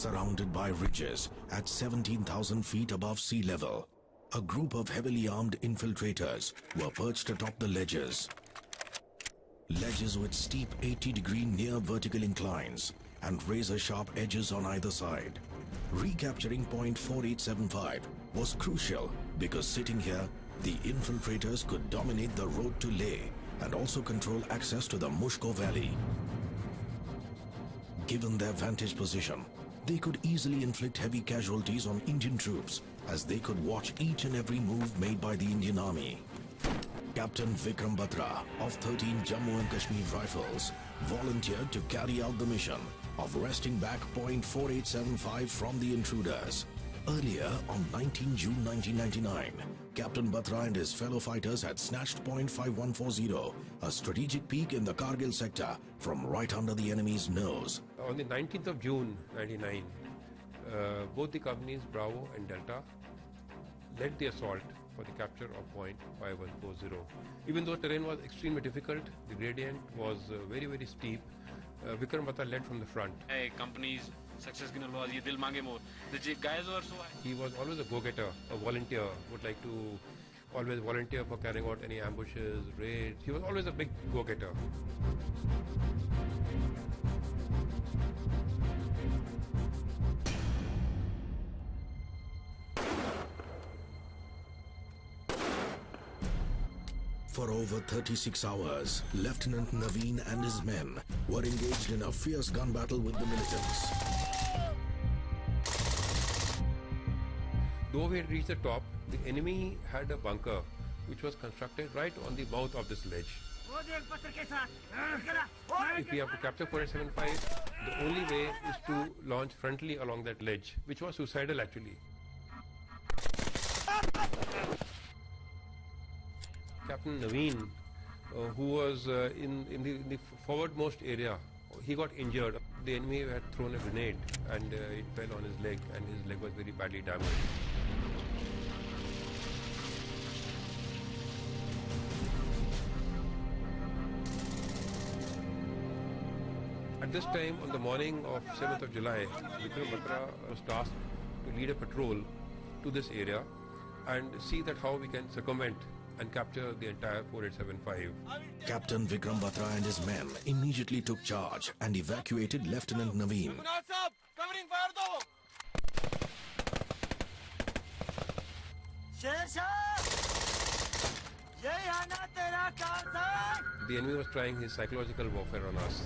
Surrounded by ridges at 17,000 feet above sea level, a group of heavily armed infiltrators were perched atop the ledges. Ledges with steep 80-degree near vertical inclines and razor-sharp edges on either side. Recapturing point 4875 was crucial because sitting here, the infiltrators could dominate the road to Leh and also control access to the Mushko Valley. Given their vantage position, they could easily inflict heavy casualties on Indian troops as they could watch each and every move made by the Indian Army. Captain Vikram Batra of 13 Jammu and Kashmir Rifles volunteered to carry out the mission of wresting back point 4875 from the intruders. Earlier, on 19 June 1999, Captain Batra and his fellow fighters had snatched point 5140, a strategic peak in the Kargil sector, from right under the enemy's nose. On the 19th of June 1999, both the companies Bravo and Delta led the assault for the capture of point 5140. Even though terrain was extremely difficult, the gradient was very, very steep, Vikram Batra led from the front. Companies success की नलवाज़ ये दिल मांगे मोर. The guys were so. He was always a go-getter, a volunteer, would like to always volunteer for carrying out any ambushes, raids. He was always a big go-getter. For over 36 hours, Lieutenant Naveen and his men were engaged in a fierce gun battle with the militants. Though we had reached the top, the enemy had a bunker which was constructed right on the mouth of this ledge. If we have to capture 4875, the only way is to launch frontally along that ledge, which was suicidal actually. Captain Naveen, who was in the forwardmost area, he got injured. The enemy had thrown a grenade and it fell on his leg, and his leg was very badly damaged. At this time, on the morning of 7th of July, Vikram Batra was tasked to lead a patrol to this area and see that how we can circumvent and capture the entire 4875. Captain Vikram Batra and his men immediately took charge and evacuated Lieutenant Naveen. The enemy was trying his psychological warfare on us.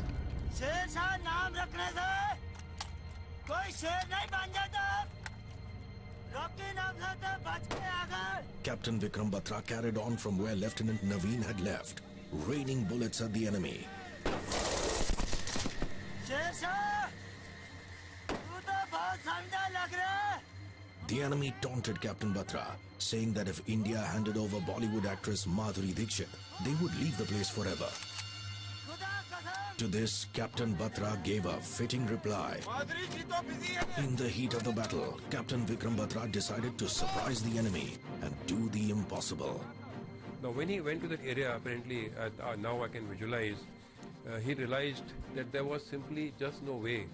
Captain Vikram Batra carried on from where Lieutenant Naveen had left, raining bullets at the enemy. The enemy taunted Captain Batra, saying that if India handed over Bollywood actress Madhuri Dixit, they would leave the place forever. To this, Captain Batra gave a fitting reply. In the heat of the battle, Captain Vikram Batra decided to surprise the enemy and do the impossible. Now, when he went to that area, apparently, now I can visualize, he realized that there was simply just no way.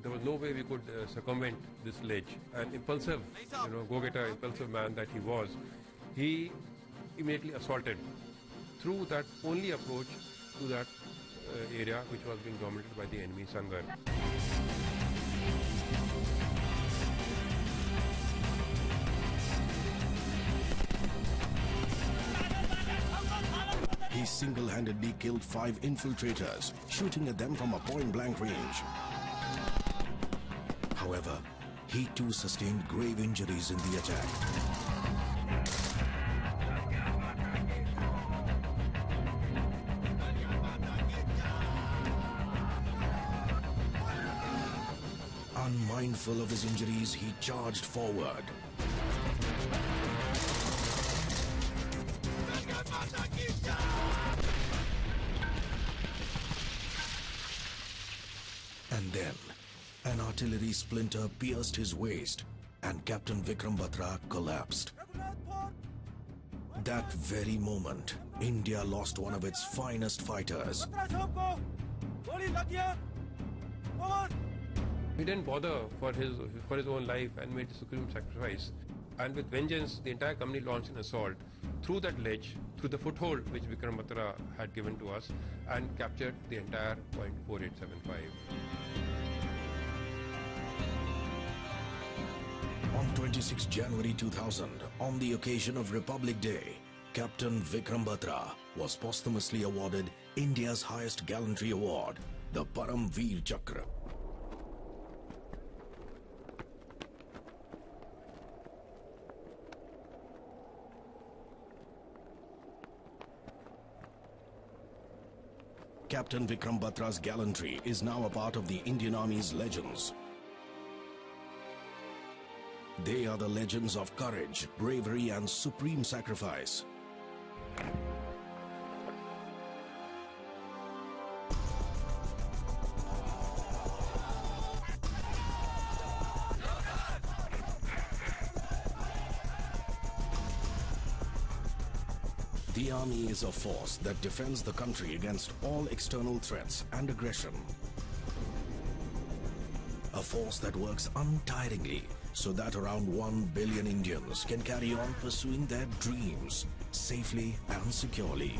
There was no way we could circumvent this ledge. An impulsive, go-getter, impulsive man that he was, he immediately assaulted through that only approach to that area which was being dominated by the enemy Sangar. He single-handedly killed 5 infiltrators, shooting at them from a point-blank range. However, he too sustained grave injuries in the attack. Unmindful of his injuries, he charged forward. And then, an artillery splinter pierced his waist, and Captain Vikram Batra collapsed. That very moment, India lost one of its finest fighters. He didn't bother for his own life and made the supreme sacrifice. And with vengeance, the entire company launched an assault through that ledge, through the foothold which Vikram Batra had given to us, and captured the entire .4875. On 26 January 2000, on the occasion of Republic Day, Captain Vikram Batra was posthumously awarded India's highest gallantry award, the Param Veer Chakra. Captain Vikram Batra's gallantry is now a part of the Indian Army's legends. They are the legends of courage, bravery, and supreme sacrifice. The Army is a force that defends the country against all external threats and aggression. A force that works untiringly so that around 1 billion Indians can carry on pursuing their dreams safely and securely.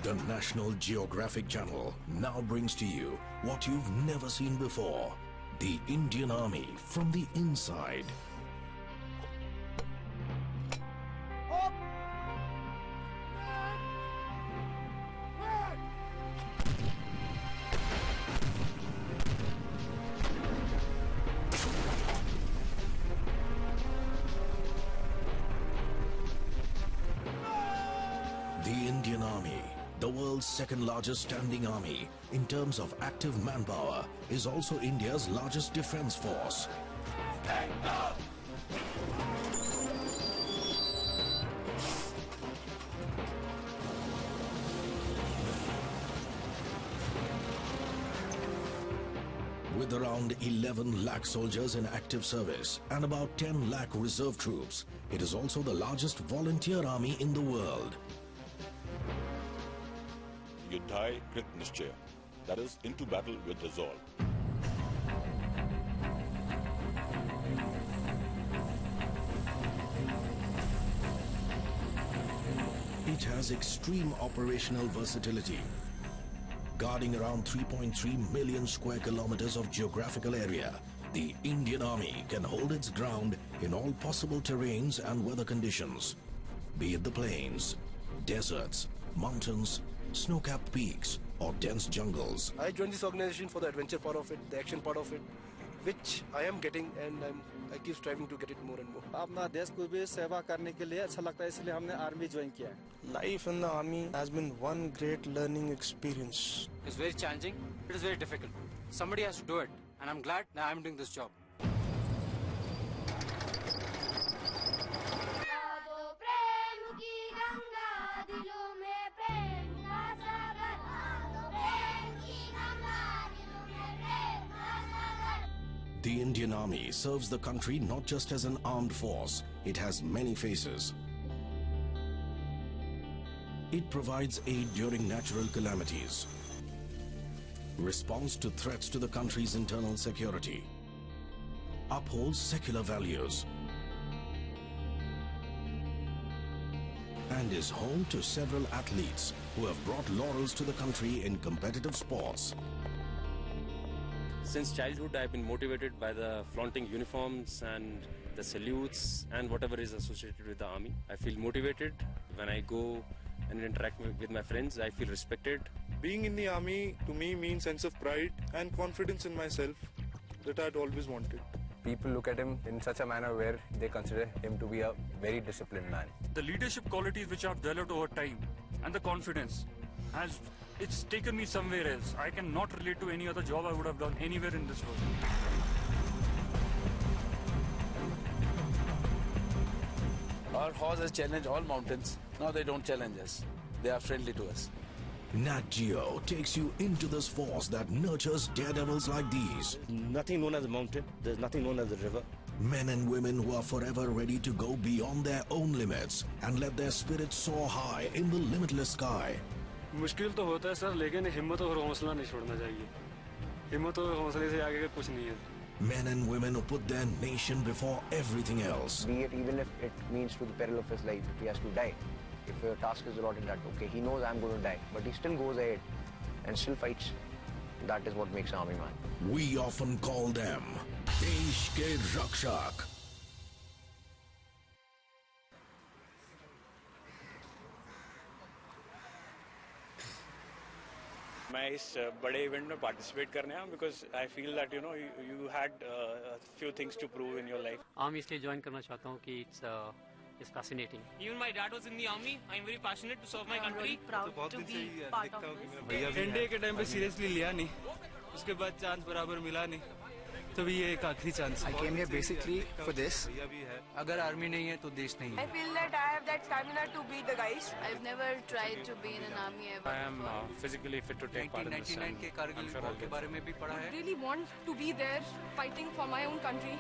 The National Geographic Channel now brings to you what you've never seen before: the Indian Army from the inside. The Indian Army, the world's second largest standing army in terms of active manpower, is also India's largest defense force. With around 11 lakh soldiers in active service and about 10 lakh reserve troops, it is also the largest volunteer army in the world. Yuddhai Krit Nishchaya, that is, into battle with resolve. It has extreme operational versatility. Guarding around 3.3 million square kilometers of geographical area, the Indian Army can hold its ground in all possible terrains and weather conditions, be it the plains, deserts, mountains, snow-capped peaks, or dense jungles. I joined this organization for the adventure part of it, the action part of it, which I am getting, and I keep striving to get it more and more. अपना देश को भी सेवा करने के लिए अच्छा लगता है, इसलिए हमने आर्मी ज्वाइन किया है. Life in the army has been one great learning experience. It's very challenging. It is very difficult. Somebody has to do it, and I'm glad that I'm doing this job. The Indian Army serves the country not just as an armed force, it has many faces. It provides aid during natural calamities, responds to threats to the country's internal security, upholds secular values, and is home to several athletes who have brought laurels to the country in competitive sports. Since childhood, I've been motivated by the flaunting uniforms and the salutes and whatever is associated with the army. I feel motivated when I go and interact with my friends. I feel respected. Being in the army to me means sense of pride and confidence in myself that I'd always wanted. people look at him in such a manner where they consider him to be a very disciplined man. The leadership qualities which I've developed over time and the confidence it's taken me somewhere else. I cannot relate to any other job I would have done anywhere in this world. Our horse has challenged all mountains. Now they don't challenge us. They are friendly to us. Nat Geo takes you into this force that nurtures daredevils like these. Nothing known as a mountain. There's nothing known as a river. Men and women who are forever ready to go beyond their own limits and let their spirits soar high in the limitless sky. मुश्किल तो होता है sir, लेकिन हिम्मत और हौसला नहीं छोड़ना चाहिए. हिम्मत और हौसले से आगे कुछ नहीं है. Men and women who put their nation before everything else. Be it even if it means to the peril of his life, if he has to die. If a task is allotted that, okay, he knows I'm going to die, but he still goes ahead and still fights. That is what makes an army man. We often call them Desh Ke Rakshak. मैं इस बड़े event में participate करने आया because I feel that you know you had few things to prove in your life army इसलिए join करना चाहता हूँ कि it's fascinating. Even my dad was in the army. I'm very passionate to serve my country. Proud to be part of this. NDA के time पे seriously लिया नहीं, उसके बाद चांस बराबर मिला नहीं, तभी ये एक आखिरी chance. I came here basically for this. अगर आर्मी नहीं है तो देश नहीं है. I feel that I have that stamina to beat the guys. I've never tried to be in an army ever. I am physically fit to take part in this. 1999 के Kargil war के बारे में भी पढ़ा है. I really want to be there fighting for my own country.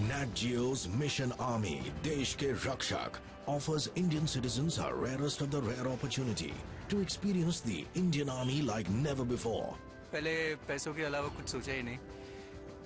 Nat Geo's Mission Army, Desh Ke Rakshak, offers Indian citizens a rarest of the rare opportunity to experience the Indian Army like never before. पहले पैसों के अलावा कुछ सोचा ही नहीं,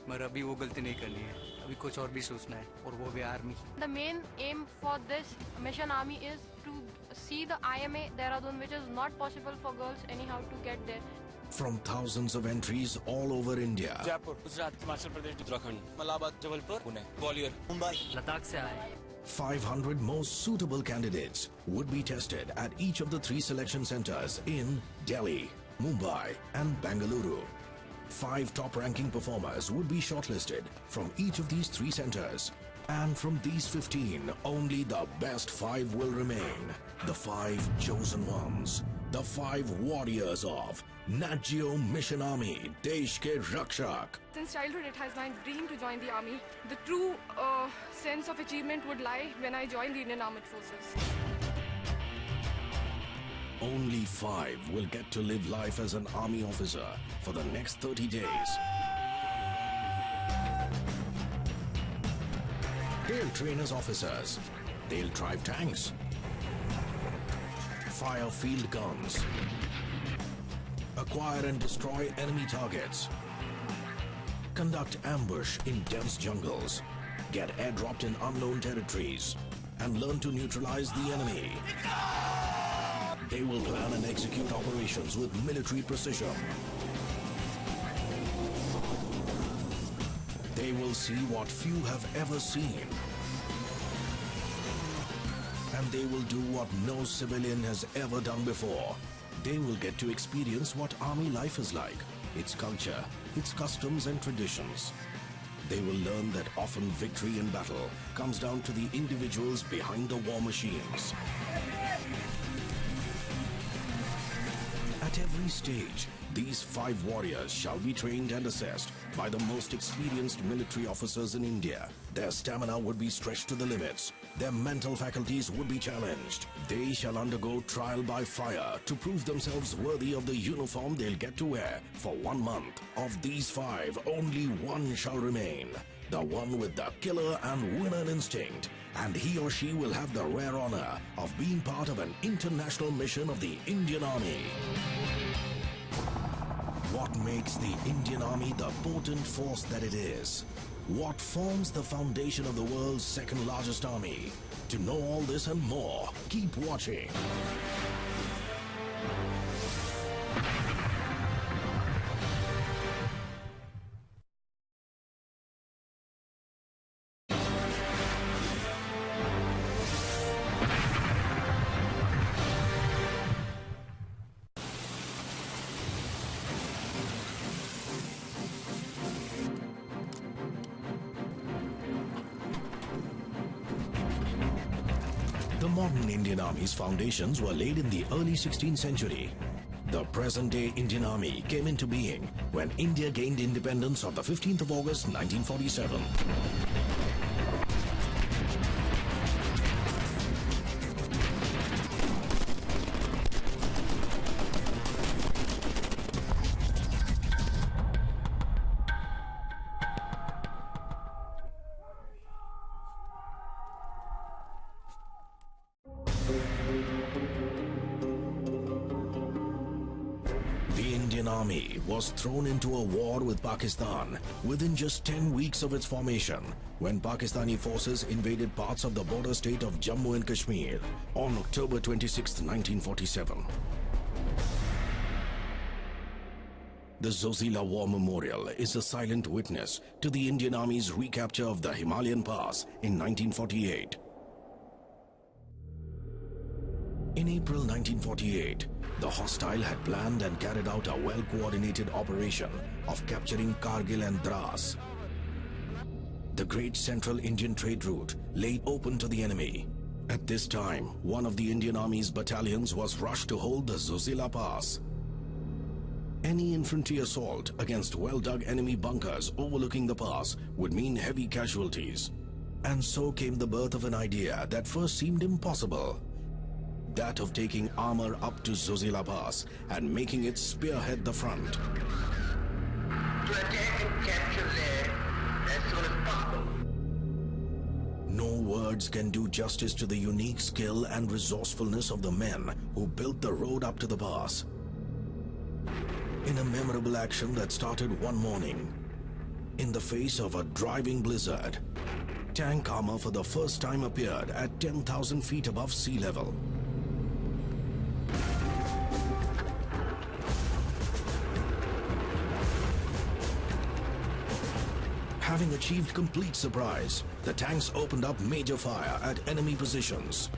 मगर अभी वो गलती नहीं करनी है. अभी कुछ और भी सोचना है, और वो भी army. The main aim for this Mission Army is to see the IMA Dehradun, which is not possible for girls anyhow to get there. From thousands of entries all over India, Jaipur, Gujarat, Himachal Pradesh, Uttarakhand, Malabar, Jabalpur, Pune, Gwalior, Mumbai, Ladakh से आए. 500 most suitable candidates would be tested at each of the 3 selection centers in Delhi, Mumbai, and Bengaluru. 5 top-ranking performers would be shortlisted from each of these 3 centers. And from these 15, only the best 5 will remain. The 5 chosen ones. The 5 warriors of Nat Geo Mission Army, Desh Ke Rakshak. Since childhood, it has my dream to join the army. The true sense of achievement would lie when I join the Indian Armed Forces. Only 5 will get to live life as an army officer for the next 30 days. They'll train as officers. They'll drive tanks, fire field guns, acquire and destroy enemy targets, conduct ambush in dense jungles, get airdropped in unknown territories, and learn to neutralize the enemy. They will plan and execute operations with military precision. They will see what few have ever seen. And they will do what no civilian has ever done before. They will get to experience what army life is like, its culture, its customs and traditions. They will learn that often victory in battle comes down to the individuals behind the war machines. At every stage, these 5 warriors shall be trained and assessed by the most experienced military officers in India. Their stamina would be stretched to the limits. Their mental faculties would be challenged. They shall undergo trial by fire to prove themselves worthy of the uniform they'll get to wear for 1 month. Of these 5, only one shall remain. The one with the killer and winner instinct. And he or she will have the rare honor of being part of an international mission of the Indian Army. What makes the Indian Army the potent force that it is? What forms the foundation of the world's second largest army? To know all this and more, keep watching. modern Indian Army's foundations were laid in the early 16th century. The present-day Indian Army came into being when India gained independence on the 15th of August 1947. The Indian Army was thrown into a war with Pakistan within just 10 weeks of its formation, when Pakistani forces invaded parts of the border state of Jammu and Kashmir on October 26, 1947. The Zojila War Memorial is a silent witness to the Indian Army's recapture of the Himalayan Pass in 1948. In April 1948, the hostile had planned and carried out a well-coordinated operation of capturing Kargil and Dras. The great central Indian trade route lay open to the enemy. At this time, one of the Indian Army's battalions was rushed to hold the Zojila Pass. Any infantry assault against well-dug enemy bunkers overlooking the pass would mean heavy casualties. And so came the birth of an idea that first seemed impossible. That of taking armor up to Zojila Pass and making it spearhead the front. To attack and capture there as soon as possible. No words can do justice to the unique skill and resourcefulness of the men who built the road up to the pass. In a memorable action that started one morning, in the face of a driving blizzard, tank armor for the first time appeared at 10,000 feet above sea level. Having achieved complete surprise, the tanks opened up major fire at enemy positions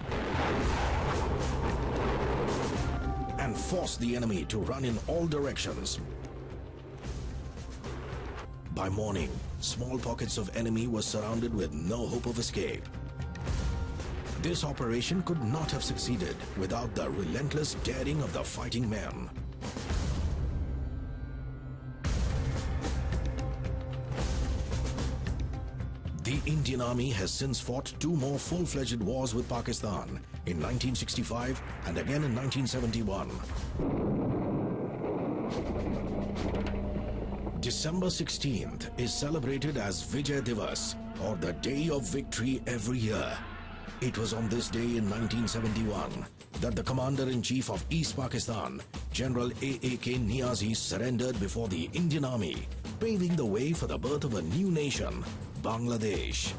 and forced the enemy to run in all directions. By morning, small pockets of enemy were surrounded with no hope of escape. This operation could not have succeeded without the relentless daring of the fighting men. The Indian Army has since fought two more full-fledged wars with Pakistan in 1965 and again in 1971. December 16th is celebrated as Vijay Divas, or the Day of Victory, every year. It was on this day in 1971 that the Commander-in-Chief of East Pakistan, General A.A.K. Niazi, surrendered before the Indian Army, paving the way for the birth of a new nation, Bangladesh.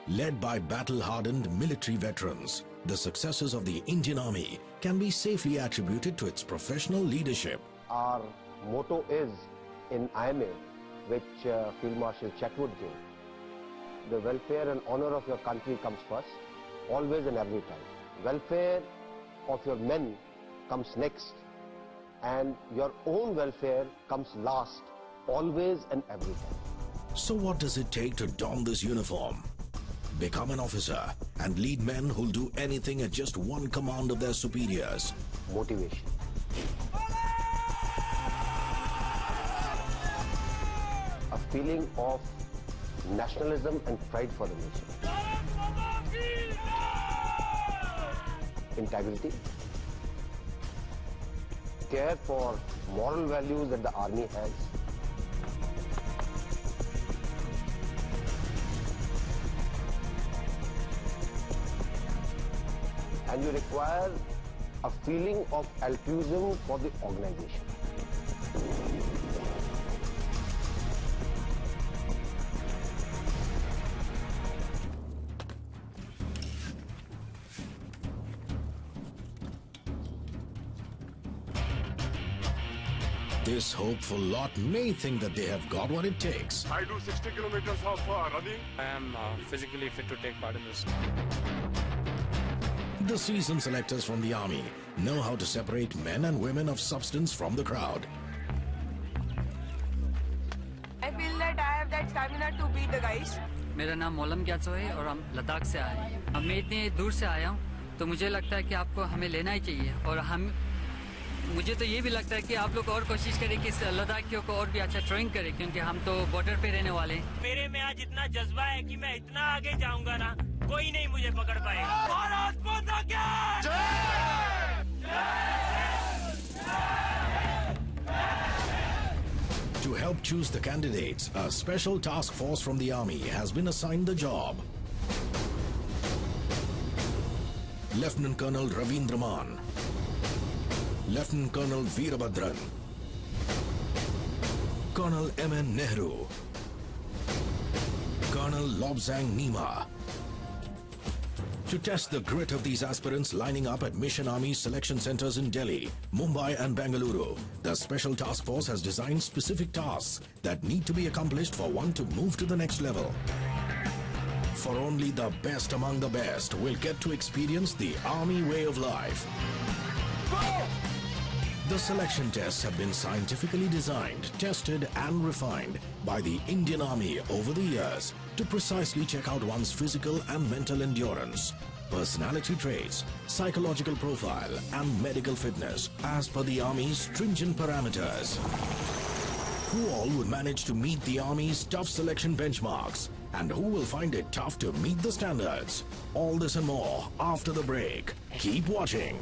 Led by battle-hardened military veterans, the successes of the Indian Army can be safely attributed to its professional leadership. Our motto is in IMA, which Field Marshal Chetwood gave. The welfare and honor of your country comes first, always and every time. Welfare of your men comes next, and your own welfare comes last, always and every time. So what does it take to don this uniform? Become an officer and lead men who'll do anything at just one command of their superiors. Motivation. A feeling of nationalism and pride for the nation. Integrity. Care for moral values that the army has. And you require a feeling of altruism for the organization. This hopeful lot may think that they have got what it takes. I do 60 kilometers of running. I am physically fit to take part in this. The seasoned selectors from the army know how to separate men and women of substance from the crowd. I feel that I have that stamina to beat the guys. मेरा नाम मोलम ग्याचो है और हम लद्दाख से आए हैं। अब मैं इतनी दूर से आया हूँ तो मुझे लगता है कि आपको हमें लेना ही चाहिए और मुझे तो ये भी लगता है कि आप लोग और कोशिश करें कि लद्दाखियों को और भी अच्छा ट्रेनिंग करें क्योंकि हम तो बॉर्डर पे रहने वाले हैं। मेरे में आज इतना जज्बा है कि मैं इतना आगे जाऊंगा ना, कोई नहीं मुझे पकड़ पाएगा। भारत माता की जय! To help choose the candidates, a special task force from the army has been assigned the job. Lieutenant Colonel Ravindra Man, Lieutenant Colonel Veerabhadran, Colonel M.N. Nehru, Colonel Lobsang Nima. To test the grit of these aspirants lining up at Mission Army selection centers in Delhi, Mumbai and Bengaluru, the Special Task Force has designed specific tasks that need to be accomplished for one to move to the next level. For only the best among the best will get to experience the Army way of life. The selection tests have been scientifically designed, tested and refined by the Indian Army over the years to precisely check out one's physical and mental endurance, personality traits, psychological profile and medical fitness as per the Army's stringent parameters. Who all would manage to meet the Army's tough selection benchmarks and who will find it tough to meet the standards? All this and more after the break. Keep watching.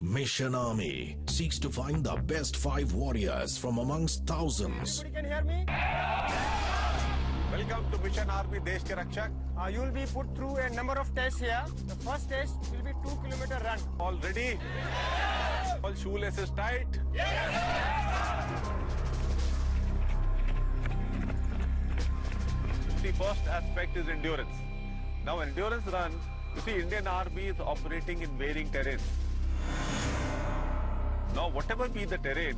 Mission Army seeks to find the best 5 warriors from amongst thousands. Everybody can hear me? Welcome to Mission Army Desh Ke Rakshak. You will be put through a number of tests here. The first test will be 2-kilometer run. All ready? All shoelaces tight? The first aspect is endurance. Now endurance run, you see Indian Army is operating in varying terrains. Now whatever be the terrain,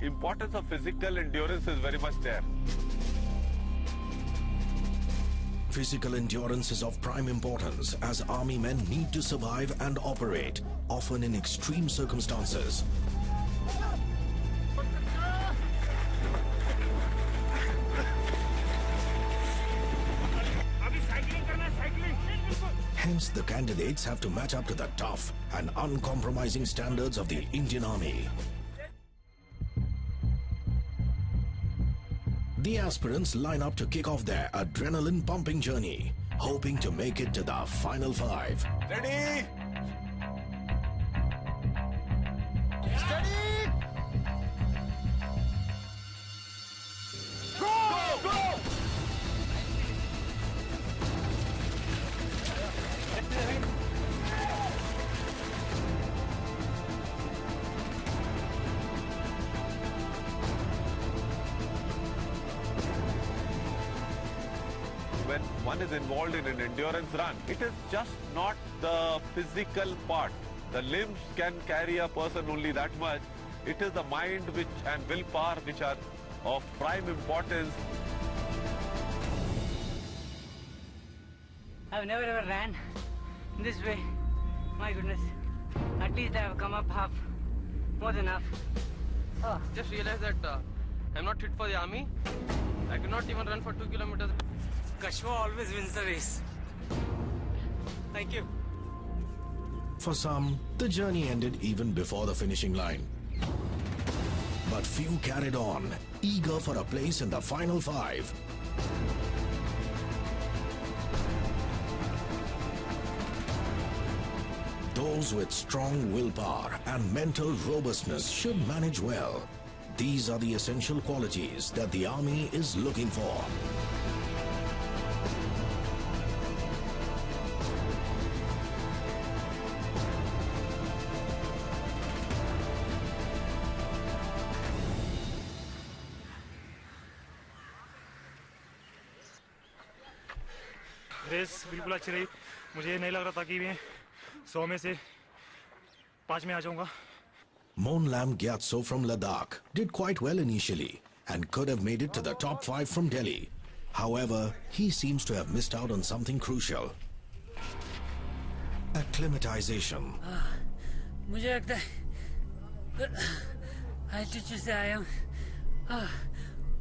importance of physical endurance is very much there. Physical endurance is of prime importance as army men need to survive and operate, often in extreme circumstances. Hence, the candidates have to match up to the tough and uncompromising standards of the Indian Army. The aspirants line up to kick off their adrenaline-pumping journey, hoping to make it to the final 5. Ready? Steady! Go! Go! When one is involved in an endurance run, it is just not the physical part. The limbs can carry a person only that much. It is the mind and willpower which are of prime importance. I've never ever ran this way. My goodness. At least I have come up half. More than half. Oh. Just realized that I'm not fit for the army. I cannot even run for 2 kilometers. Kashwa always wins the race. Thank you. For some, the journey ended even before the finishing line. But few carried on, eager for a place in the final 5. Those with strong willpower and mental robustness should manage well. These are the essential qualities that the Army is looking for. Race बिल्कुल अच्छी रही. मुझे नहीं लग रहा था कि मैं 100 में से 5 में आ जाऊंगा. Monlam Gyatso from Ladakh did quite well initially and could have made it to the top 5 from Delhi. However, he seems to have missed out on something crucial. Acclimatization. मुझे लगता है altitude से आया हूँ.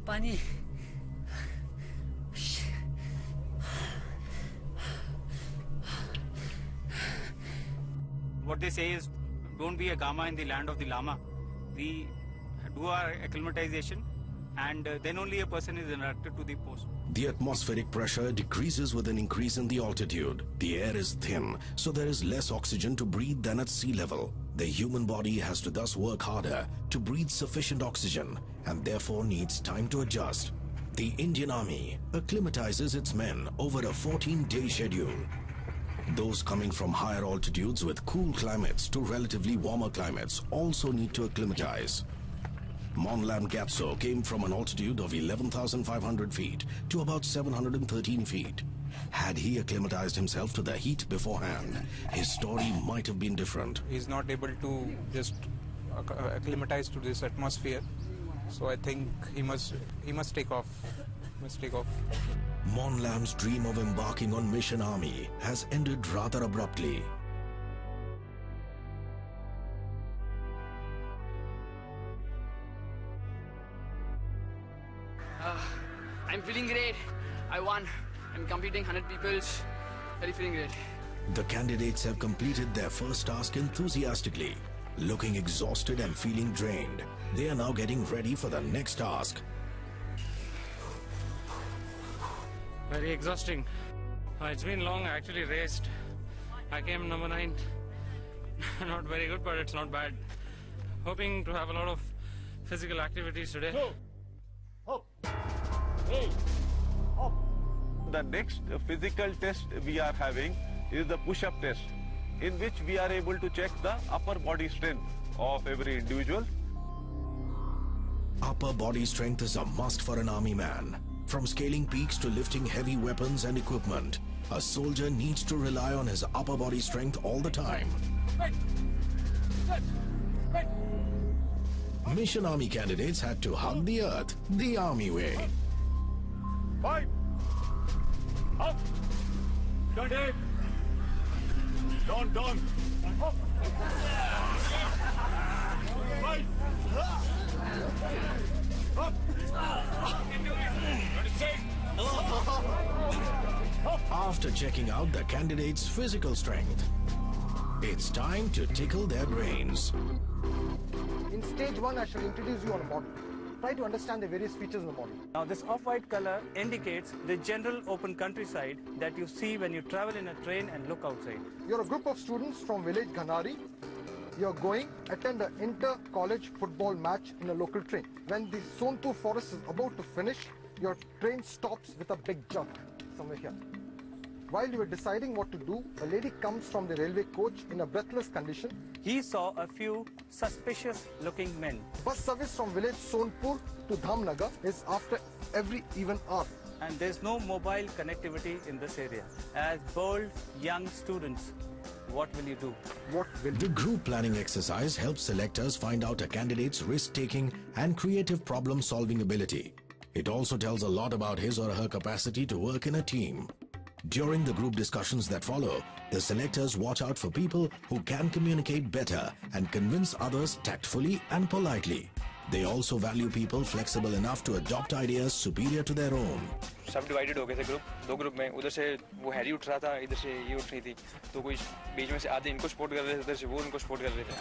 पानी. What they say is, don't be a Gama in the land of the Lama. We do our acclimatization, and then only a person is inducted to the post. The atmospheric pressure decreases with an increase in the altitude. The air is thin, so there is less oxygen to breathe than at sea level. The human body has to thus work harder to breathe sufficient oxygen and therefore needs time to adjust. The Indian Army acclimatizes its men over a 14-day schedule. Those coming from higher altitudes with cool climates to relatively warmer climates also need to acclimatize. Monlam Gyatso came from an altitude of 11,500 feet to about 713 feet. Had he acclimatized himself to the heat beforehand, his story might have been different. He's not able to just acclimatize to this atmosphere, so I think he must take off. Monlam's dream of embarking on Mission Army has ended rather abruptly. I'm feeling great. I won. I'm competing 100 people. Very feeling great. The candidates have completed their first task enthusiastically. Looking exhausted and feeling drained, they are now getting ready for the next task. Very exhausting. It's been long. I actually raced. I came number 9. Not very good, but it's not bad. Hoping to have a lot of physical activities today. The next physical test we are having is the push-up test, in which we are able to check the upper body strength of every individual. Upper body strength is a must for an army man. From scaling peaks to lifting heavy weapons and equipment, a soldier needs to rely on his upper body strength all the time. Mission Army candidates had to hug the earth the army way. Fight! Up! Down! Down! Up! Fight! Up! After checking out the candidates' physical strength, it's time to tickle their brains. In stage 1, I shall introduce you on a model. Try to understand the various features in the model. Now this off-white color indicates the general open countryside that you see when you travel in a train and look outside. You're a group of students from village Ghanari. You're going to attend an inter-college football match in a local train. When the Sonpur forest is about to finish, your train stops with a big jump somewhere here. While you were deciding what to do, a lady comes from the railway coach in a breathless condition. He saw a few suspicious-looking men. Bus service from village Sonpur to Dhamnagar is after every even hour. And there's no mobile connectivity in this area. As bold, young students, what will you do? The group planning exercise helps selectors find out a candidate's risk-taking and creative problem-solving ability. It also tells a lot about his or her capacity to work in a team. During the group discussions that follow, the selectors watch out for people who can communicate better and convince others tactfully and politely. They also value people flexible enough to adopt ideas superior to their own. सब divided हो गए थे group, 2 group में. उधर से वो Harry उठ रहा था, इधर से ये उठ रही थी. तो कोई बीच में से आधे इनको सपोर्ट कर रहे थे, इधर से वो इनको सपोर्ट कर रहे थे.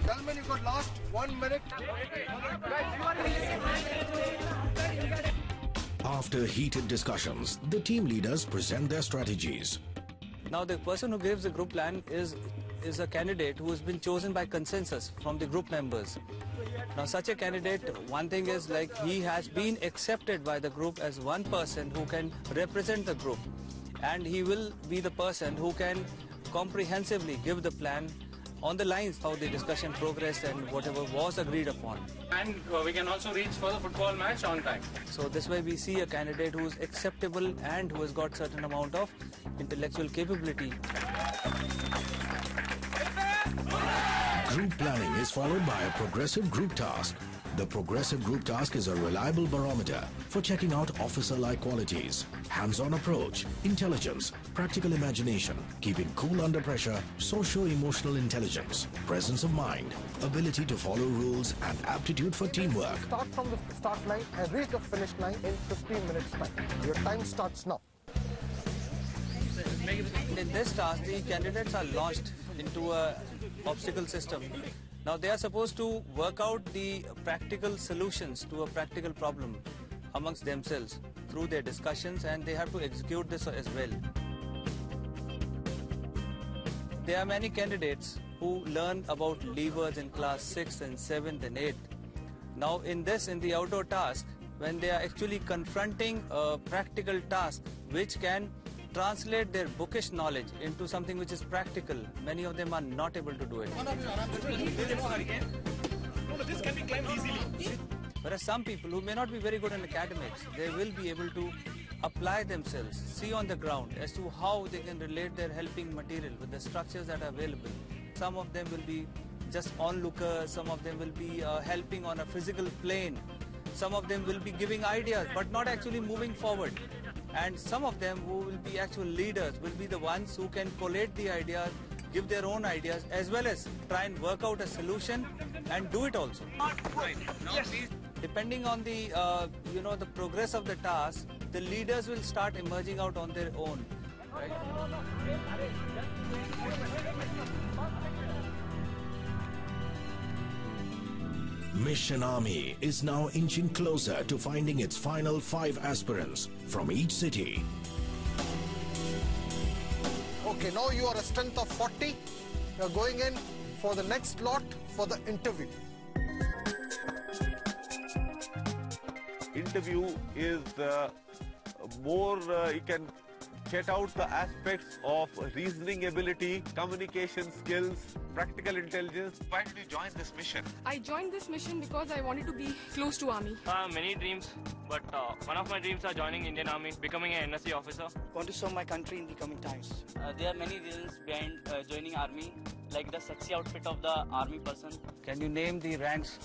Gentlemen, you got last 1 minute. After heated discussions, the team leaders present their strategies. Now the person who gives the group plan is a candidate who has been chosen by consensus from the group members. Now such a candidate, one thing is like he has been accepted by the group as one person who can represent the group, and he will be the person who can comprehensively give the plan on the lines how the discussion progressed and whatever was agreed upon. And we can also reach for the football match on time. So this way we see a candidate who is acceptable and who has got certain amount of intellectual capability. Group planning is followed by a progressive group task. The progressive group task is a reliable barometer for checking out officer-like qualities, hands-on approach, intelligence, practical imagination, keeping cool under pressure, socio-emotional intelligence, presence of mind, ability to follow rules, and aptitude for teamwork. Start from the start line and reach the finish line in 15 minutes time. Your time starts now. In this task, the candidates are launched into a obstacle system. Now they are supposed to work out the practical solutions to a practical problem amongst themselves through their discussions, and they have to execute this as well. There are many candidates who learn about levers in class 6th and 7th and 8th. Now in the outdoor task, when they are actually confronting a practical task which can translate their bookish knowledge into something which is practical, many of them are not able to do it. Whereas some people who may not be very good in academics, they will be able to apply themselves, see on the ground as to how they can relate their helping material with the structures that are available. Some of them will be just onlookers, some of them will be helping on a physical plane, some of them will be giving ideas but not actually moving forward. And some of them who will be actual leaders will be the ones who can collate the ideas, give their own ideas, as well as try and work out a solution and do it also. Depending on the the progress of the task, the leaders will start emerging out on their own. Right? Mission Army is now inching closer to finding its final 5 aspirants from each city. Okay, now you are a strength of 40. You are going in for the next lot for the interview. Interview is more, you can get out the aspects of reasoning ability, communication skills, practical intelligence. Why did you join this mission? I joined this mission because I wanted to be close to Army. Many dreams, but one of my dreams are joining Indian Army, becoming an NSC officer. Want to serve my country in the coming times. There are many reasons behind joining Army, like the sexy outfit of the Army person. Can you name the ranks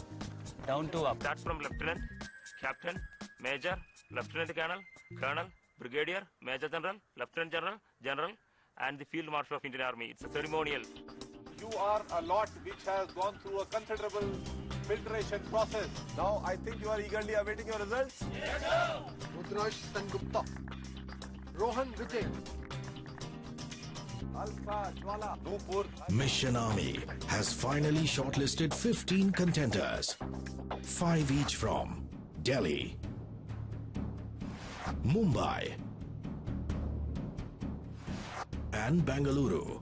down to up? That's from Lieutenant, Captain, Major, Lieutenant Colonel, Colonel, Brigadier, Major General, Lieutenant General, General, and the Field Marshal of Indian Army. It's a ceremonial. You are a lot which has gone through a considerable filtration process. Now I think you are eagerly awaiting your results. Yes, sir. Rudrash Sengupta, Rohan Vijay, Alpha Jwala, Nupur. Mission Army has finally shortlisted 15 contenders, 5 each from Delhi, Mumbai, and Bengaluru.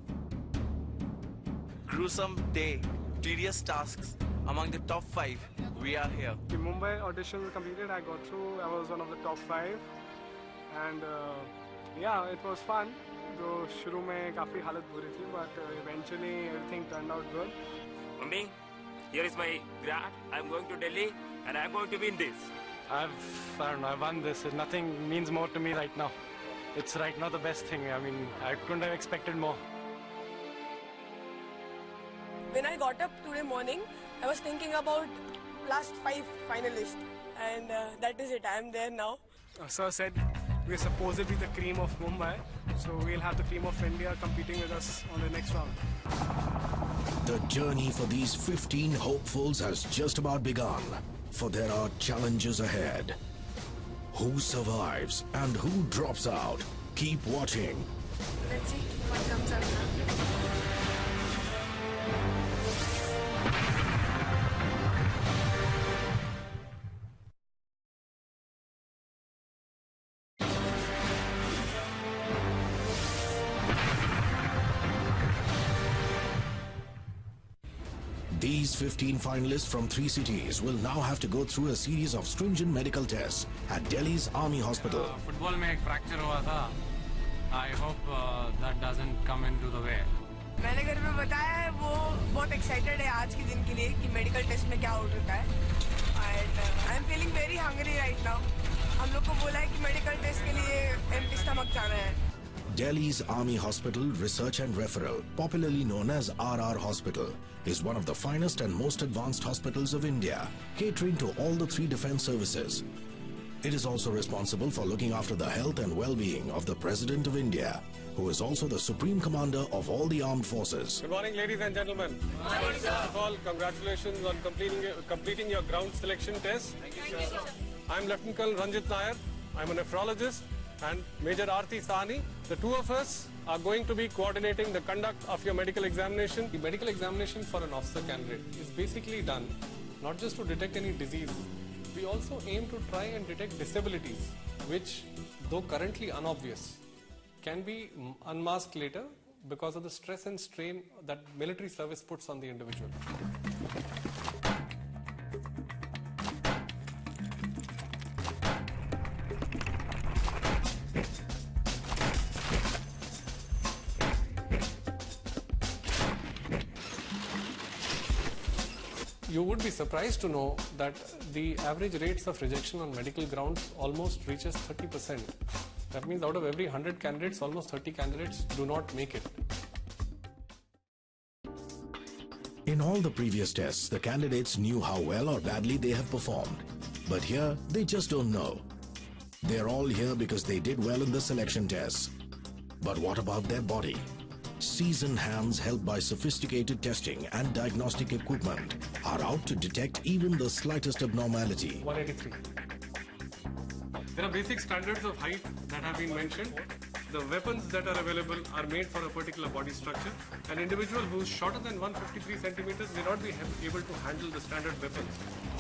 Gruesome day, tedious tasks. Among the top 5, we are here. The Mumbai audition was completed. I got through. I was one of the top 5, and yeah, it was fun. Though shuru mein काफी हालत बुरी थी, but eventually everything turned out good. Mummy, here is my grad. I'm going to Delhi, and I'm going to win this. I don't know, I won this. Nothing means more to me right now. It's right now the best thing. I mean, I couldn't have expected more. When I got up today morning, I was thinking about last 5 finalists, and that is it. I am there now. Sir said we're supposedly the cream of Mumbai, so we'll have the cream of India competing with us on the next round. The journey for these 15 hopefuls has just about begun, for there are challenges ahead. Who survives and who drops out? Keep watching. Let's see what comes out now. These 15 finalists from 3 cities will now have to go through a series of stringent medical tests at Delhi's Army Hospital. Football में एक fracture हुआ था. I hope that doesn't come into the way. मैंने घर में बताया है वो बहुत एक्साइटेड है आज के दिन के लिए कि मेडिकल टेस्ट में क्या आउट होता है and I am feeling very hungry right now हम लोग को बोला है कि मेडिकल टेस्ट के लिए एम्प्टी स्टमक जाना है Delhi's Army Hospital Research and Referral, popularly known as RR Hospital, is one of the finest and most advanced hospitals of India, catering to all the 3 defense services. It is also responsible for looking after the health and well-being of the President of India, who is also the Supreme Commander of all the armed forces. Good morning, ladies and gentlemen. First of all, congratulations on completing your ground selection test. Thank you, sir. I'm Lieutenant Colonel Ranjit Nair. I'm a nephrologist. And Major Aarti Sahni. The 2 of us are going to be coordinating the conduct of your medical examination. The medical examination for an officer candidate is basically done not just to detect any disease. We also aim to try and detect disabilities, which, though currently unobvious, can be unmasked later because of the stress and strain that military service puts on the individual. You would be surprised to know that the average rates of rejection on medical grounds almost reaches 30%. That means out of every 100 candidates, almost 30 candidates do not make it. In all the previous tests, the candidates knew how well or badly they have performed. But here, they just don't know. They're all here because they did well in the selection tests. But what about their body? Seasoned hands helped by sophisticated testing and diagnostic equipment are out to detect even the slightest abnormality. 183. There are basic standards of height that have been mentioned. The weapons that are available are made for a particular body structure. An individual who is shorter than 153 centimeters may not be able to handle the standard weapons.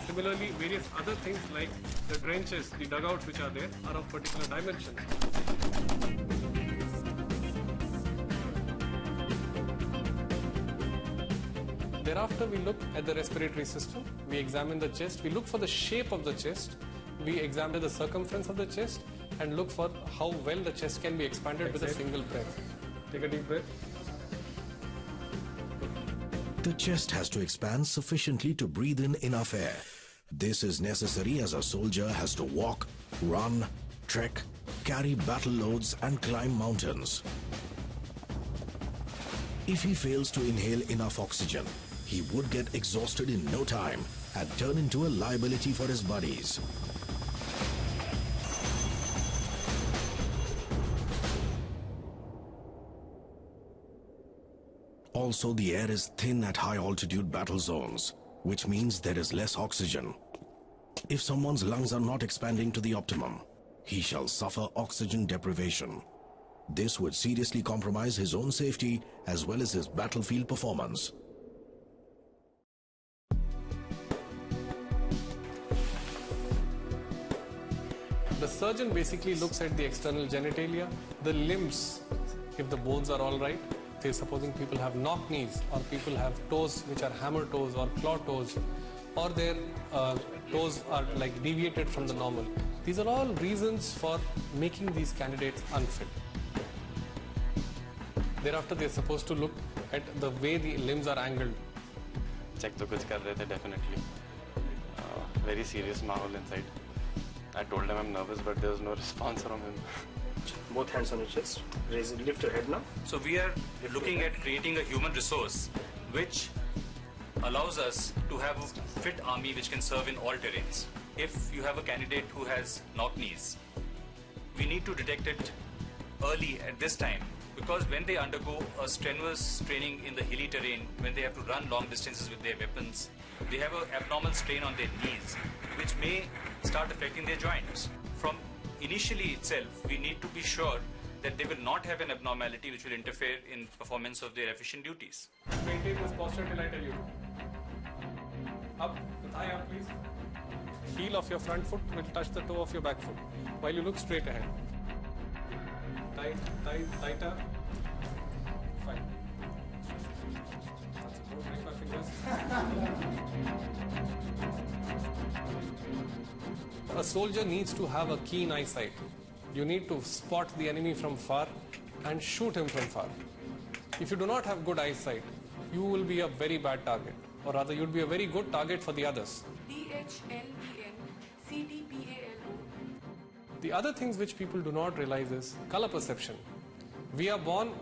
Similarly, various other things like the trenches, the dugouts which are there are of particular dimensions. Thereafter, we look at the respiratory system, we examine the chest, we look for the shape of the chest, we examine the circumference of the chest and look for how well the chest can be expanded with a single breath. Take a deep breath. The chest has to expand sufficiently to breathe in enough air. This is necessary as a soldier has to walk, run, trek, carry battle loads and climb mountains. If he fails to inhale enough oxygen, he would get exhausted in no time and turn into a liability for his buddies. Also, the air is thin at high-altitude battle zones, which means there is less oxygen. If someone's lungs are not expanding to the optimum, he shall suffer oxygen deprivation. This would seriously compromise his own safety as well as his battlefield performance. The surgeon basically looks at the external genitalia, the limbs, if the bones are all right. Say supposing people have knock knees or people have toes which are hammer toes or claw toes, or their toes are like deviated from the normal. These are all reasons for making these candidates unfit. Thereafter, they are supposed to look at the way the limbs are angled. Check to kuch kar rahe the definitely. Very serious mahal inside. I told him I'm nervous, but there was no response from him. Both hands on your chest. Raise, lift your head now. So we are looking at creating a human resource which allows us to have a fit army which can serve in all terrains. If you have a candidate who has knock knees, we need to detect it early at this time, because when they undergo a strenuous training in the hilly terrain, when they have to run long distances with their weapons, they have an abnormal strain on their knees, which may start affecting their joints. From initially itself, we need to be sure that they will not have an abnormality which will interfere in performance of their efficient duties. Maintain this posture till I tell you to. Up, the thigh up please. Heel of your front foot will touch the toe of your back foot while you look straight ahead. Tight, tight, tighter. Fine. That's it. Don't break my fingers. A soldier needs to have a keen eyesight. You need to spot the enemy from far and shoot him from far. If you do not have good eyesight, you will be a very bad target, or rather you'll be a very good target for the others. DHLEN-CTPALO. The other things which people do not realize is color perception. We are born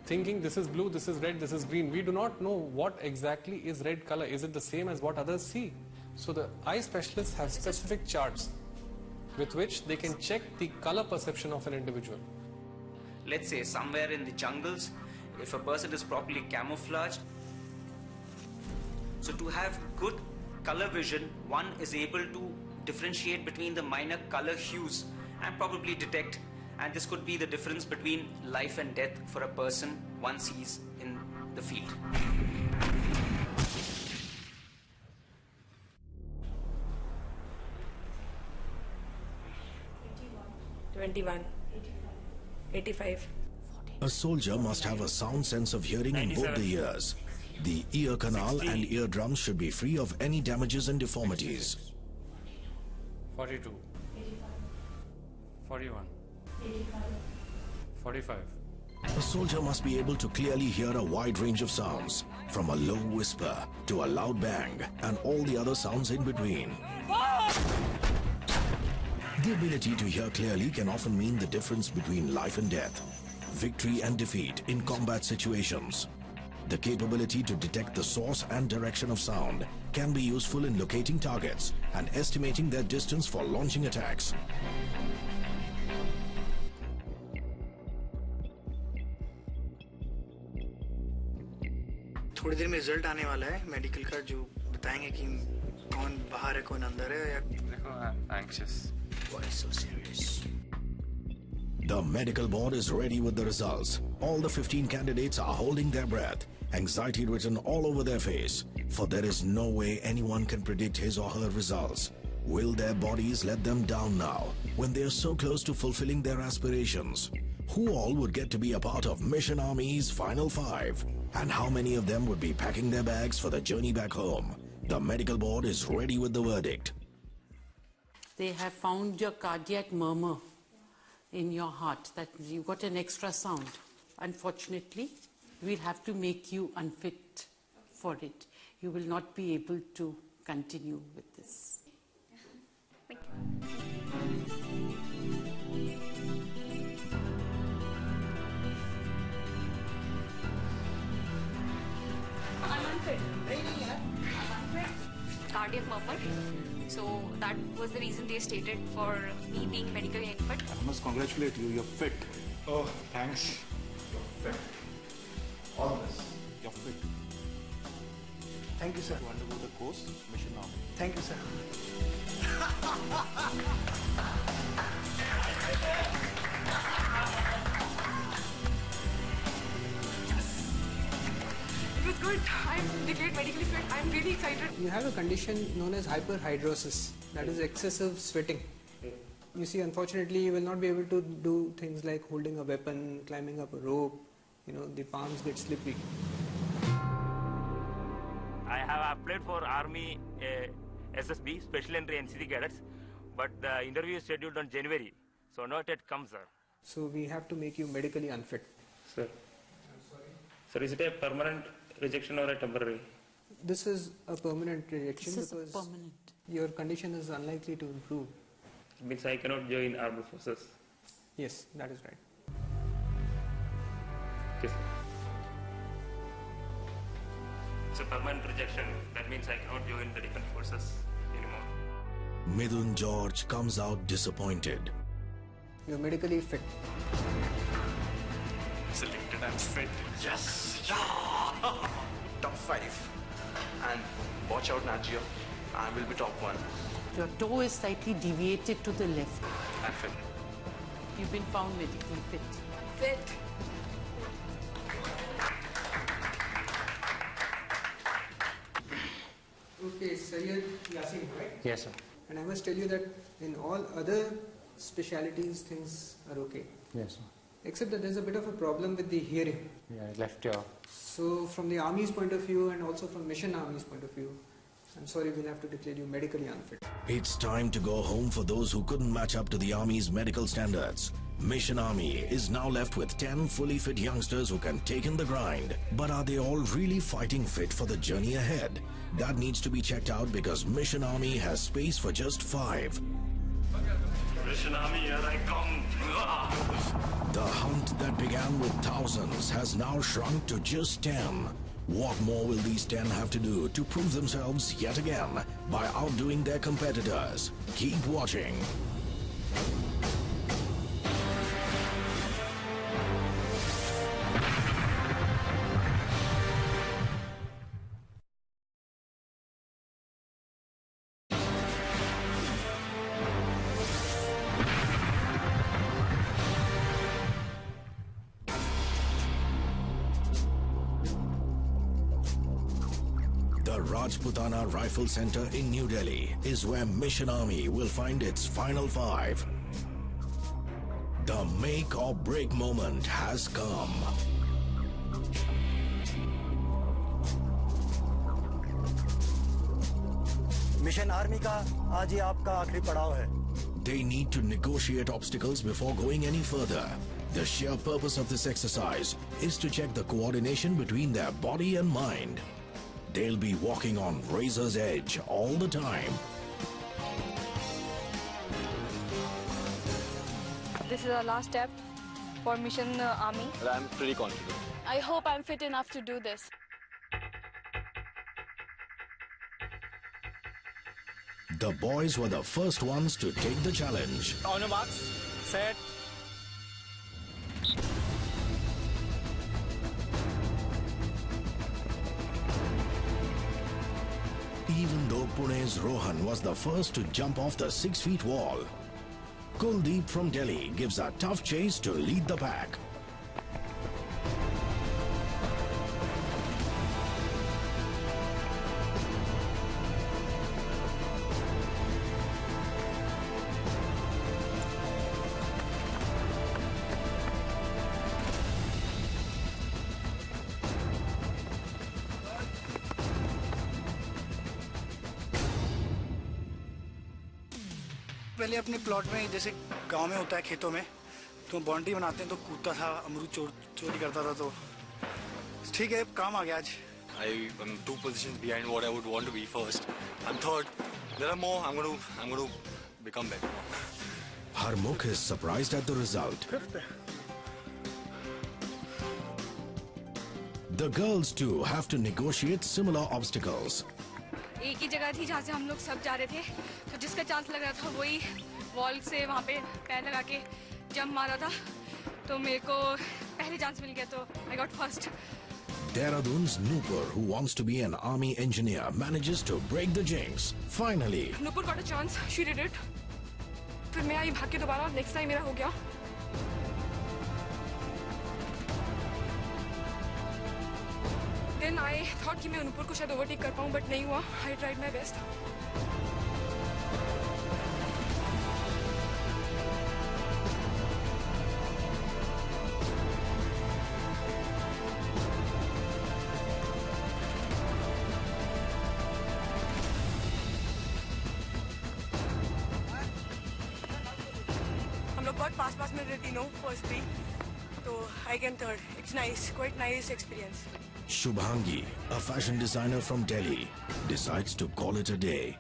thinking this is blue, this is red, this is green. We do not know what exactly is red color. Is it the same as what others see? So the eye specialists have specific charts with which they can check the color perception of an individual. Let's say somewhere in the jungles, if a person is properly camouflaged, so to have good color vision, one is able to differentiate between the minor color hues and probably detect, and this could be the difference between life and death for a person once he's in the field. $21, $85. A soldier must have a sound sense of hearing in both the ears. The ear canal and eardrums should be free of any damages and deformities. 42. 41. 45. A soldier must be able to clearly hear a wide range of sounds, from a low whisper to a loud bang and all the other sounds in between. The ability to hear clearly can often mean the difference between life and death, victory and defeat in combat situations. The capability to detect the source and direction of sound can be useful in locating targets and estimating their distance for launching attacks. थोड़ी देर में result आने वाला है medical का, जो बताएंगे कि कौन बाहर है कौन अंदर है या देखो I am anxious why so serious. The medical board is ready with the results. All the 15 candidates are holding their breath, anxiety written all over their face, for there is no way anyone can predict his or her results. Will their bodies let them down now, when they are so close to fulfilling their aspirations? Who all would get to be a part of Mission Army's Final 5? And how many of them would be packing their bags for the journey back home? The medical board is ready with the verdict. They have found your cardiac murmur in your heart, that you got an extra sound. Unfortunately, we'll have to make you unfit for it. You will not be able to continue with this. I'm unfit. Cardiac murmur. So that was the reason they stated for me being medically unfit. I must congratulate you. You're fit. Oh, thanks. You're fit. All this. You're fit. Thank you, sir. To undergo the course, Mission Army. Thank you, sir. It was good. I'm declared medically fit. I'm really excited. You have a condition known as hyperhidrosis, that is excessive sweating. You see, unfortunately, you will not be able to do things like holding a weapon, climbing up a rope. You know, the palms get slippery. I have applied for Army SSB, Special Entry NCC Cadets, but the interview is scheduled on January, so not yet come, sir. So we have to make you medically unfit. Sir. Sir, is it a permanent rejection or a temporary? This is a permanent rejection This is because permanent. your condition is unlikely to improve. It means I cannot join armed forces. Yes, that is right. Okay, sir. It's a permanent rejection. That means I cannot join the defense forces anymore. Midun George comes out disappointed. You're medically fit. Selected and fit. Yes! Yeah! Top 5. And watch out, Nat Geo. I will be top 1. Your toe is slightly deviated to the left. I'm fit. You've been found medically fit. Fit. Okay, Sayyid Yasin, right? Yes, sir. And I must tell you that in all other specialities, things are okay. Yes, sir. Except that there's a bit of a problem with the hearing. Yeah, left ear. So from the Army's point of view and also from Mission Army's point of view, I'm sorry, we'll have to declare you medically unfit. It's time to go home for those who couldn't match up to the Army's medical standards. Mission Army is now left with 10 fully fit youngsters who can take in the grind. But are they all really fighting fit for the journey ahead? That needs to be checked out because Mission Army has space for just 5. Mission Army, here I come. The hunt that began with thousands has now shrunk to just 10. What more will these 10 have to do to prove themselves yet again by outdoing their competitors? Keep watching. The Rajputana Rifle Center in New Delhi is where Mission Army will find its final 5. The make or break moment has come. Mission army का आज ये आपका आखिरी पड़ाव है. They need to negotiate obstacles before going any further. The sheer purpose of this exercise is to check the coordination between their body and mind. They'll be walking on razor's edge all the time. This is our last step for Mission Army. I'm pretty confident. I hope I'm fit enough to do this. The boys were the first ones to take the challenge. On your marks, set. Even though Pune's Rohan was the first to jump off the 6-feet wall, Kuldeep from Delhi gives a tough chase to lead the pack. पहले अपने plot में जैसे गांव में होता है खेतों में तो बाउंड्री बनाते हैं तो कूदता था अमरूद चोरी करता था तो ठीक है काम आ गया आज. I am 2 positions behind what I would want to be first. I'm third. There are more. I'm going to become better. Harmukh is surprised at the result. The girls too have to negotiate similar obstacles. एक ही जगह थी जहाँ से हम लोग सब जा रहे थे तो जिसका चांस लग रहा था वही वॉल से वहाँ पे पैर लगा के जंप मारा था तो मेरे को पहले चांस मिल गया तो I got first. Dehradun's Nupur, who wants to be an army engineer, manages to break the jinx. Finally, Nupur got a chance. She did it. फिर मैं आई भाग के दोबारा नेक्स्ट टाइम मेरा हो गया. Then I thought कि मैं नुपुर को शायद ओवरटेक कर पाऊँ, but नहीं हुआ. I tried my best. हम लोग बहुत पास में रहती नो फर्स्ट 3 तो I came third. It's nice, quite nice experience. Shubhangi, a fashion designer from Delhi, decides to call it a day.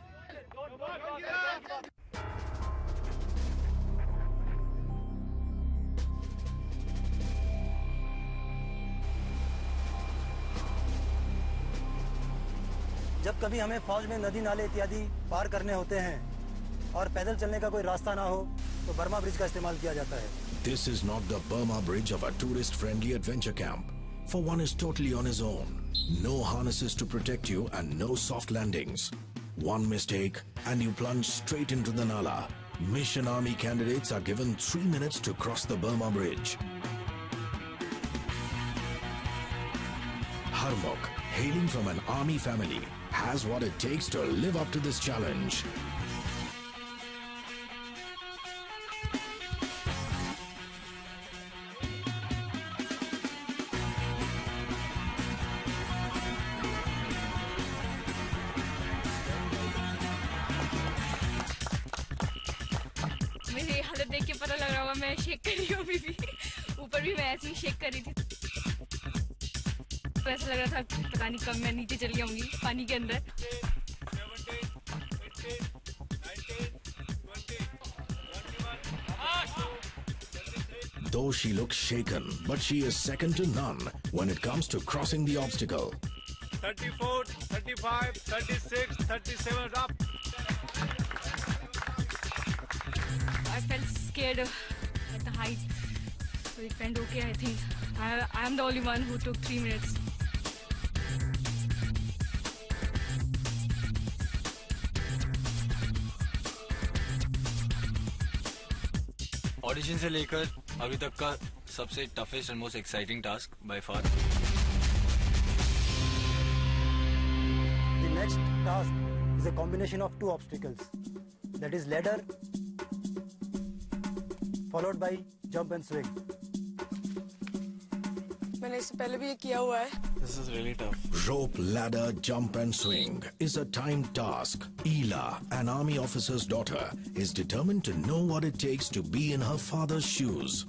जब कभी हमें फौज में नदी नाले इत्यादि पार करने होते हैं और पैदल चलने का कोई रास्ता ना हो तो बर्मा ब्रिज का इस्तेमाल किया जाता है. This is not the Burma Bridge of a tourist-friendly adventure camp. For one is totally on his own. No harnesses to protect you and no soft landings. One mistake and you plunge straight into the Nala. Mission Army candidates are given 3 minutes to cross the Burma Bridge. Harmukh, hailing from an army family, has what it takes to live up to this challenge. मेरी हालत देख के पता लग रहा होगा मैं shake कर रही हूँ अभी भी ऊपर भी मैं ऐसे ही शेक कर रही थी तो ऐसा लग रहा था पता नहीं कब मैं नीचे चली जाऊंगी पानी के अंदर Though she looks shaken, but she is second to none when it comes to crossing the obstacle. 34, 35, 36, 37, up. I felt scared at the height. So it went okay, I think. I am the only one who took 3 minutes. Audition से लेकर अभी तक का सबसे toughest and most exciting task by far. The next task is a combination of 2 obstacles. That is ladder followed by jump and swing. मैंने इससे पहले भी ये किया हुआ है. This is really tough. Rope, ladder, jump and swing is a timed task. Ela, an army officer's daughter, is determined to know what it takes to be in her father's shoes.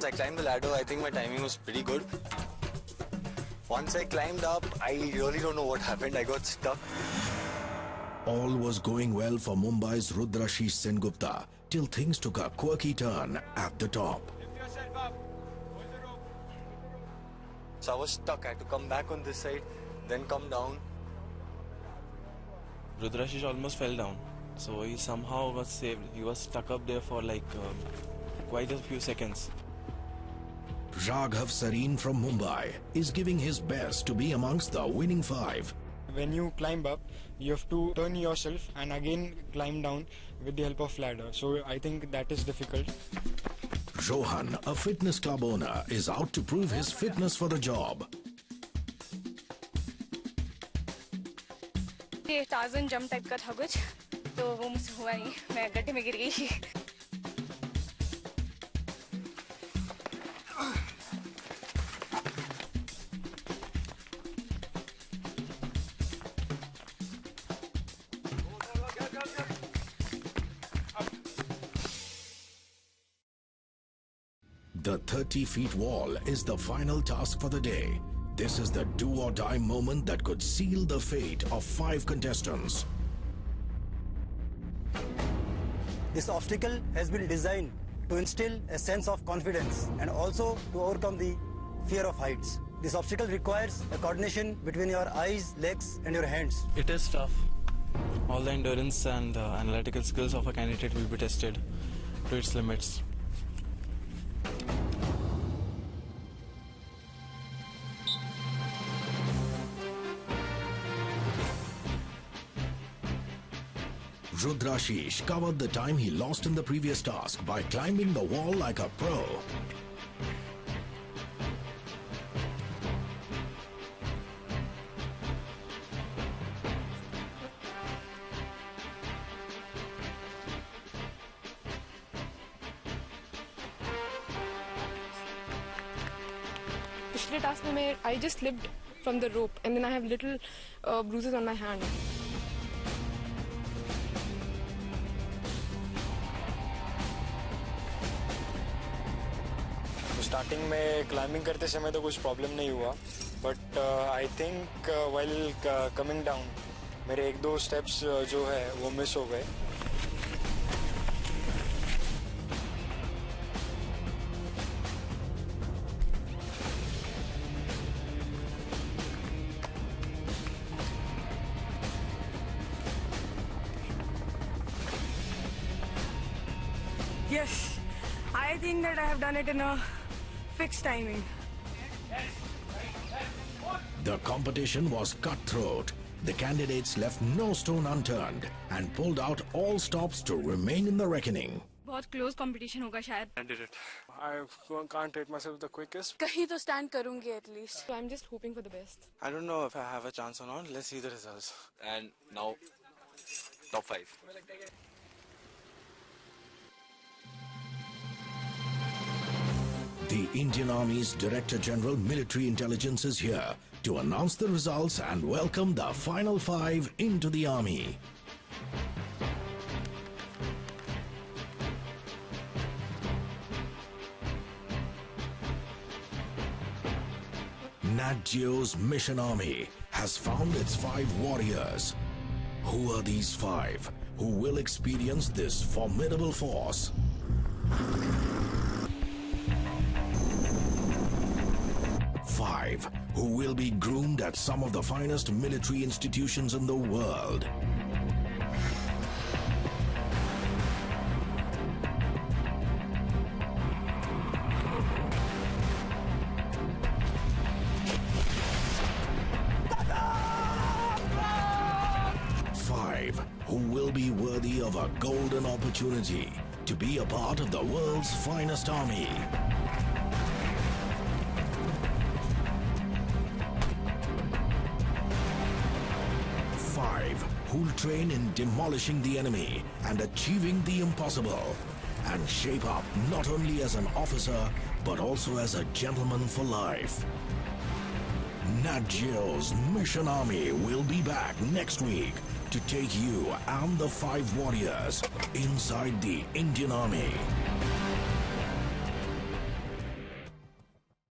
I climbed the ladder, I think my timing was pretty good. Once I climbed up, I really don't know what happened. I got stuck. All was going well for Mumbai's Rudrashish Sengupta till things took a quirky turn at the top. So I was stuck. I had to come back on this side, then come down. Rudrashish almost fell down, so he somehow was saved. He was stuck up there for like quite a few seconds. Raghav Sareen from Mumbai is giving his best to be amongst the winning 5. When you climb up, you have to turn yourself and again climb down with the help of ladder. So I think that is difficult. Rohan, a fitness club owner, is out to prove his fitness for the job. ये Tarzan jump type का था कुछ तो वो मुझसे हुआ नहीं मैं गड्ढे में गिर गई The 30-feet wall is the final task for the day. This is the do-or-die moment that could seal the fate of 5 contestants. This obstacle has been designed to instill a sense of confidence and also to overcome the fear of heights. This obstacle requires a coordination between your eyes, legs and your hands. It is tough. All the endurance and analytical skills of a candidate will be tested to its limits. Rudrashish covered the time he lost in the previous task by climbing the wall like a pro. पिछले task में I just slipped from the rope and then I have little bruises on my hand. Starting में climbing करते समय तो कुछ problem नहीं हुआ but I think while coming down मेरे 1-2 स्टेप्स जो है वो मिस हो गए Yes, I think that I have done it in a fixed timing. The competition was cutthroat. The candidates left no stone unturned and pulled out all stops to remain in the reckoning. बहुत close competition होगा शायद. I did it. I can't rate myself the quickest. कहीं तो stand करूँगी at least. So I'm just hoping for the best. I don't know if I have a chance or not. Let's see the results. And now, top 5. The Indian Army's Director General Military Intelligence is here to announce the results and welcome the final 5 into the Army. Nat Geo's Mission Army has found its 5 warriors. Who are these 5 who will experience this formidable force? Five who will be groomed at some of the finest military institutions in the world. Five who will be worthy of a golden opportunity to be a part of the world's finest army. Who'll train in demolishing the enemy and achieving the impossible, and shape up not only as an officer but also as a gentleman for life. Nat Geo's Mission Army will be back next week to take you and the 5 warriors inside the Indian Army.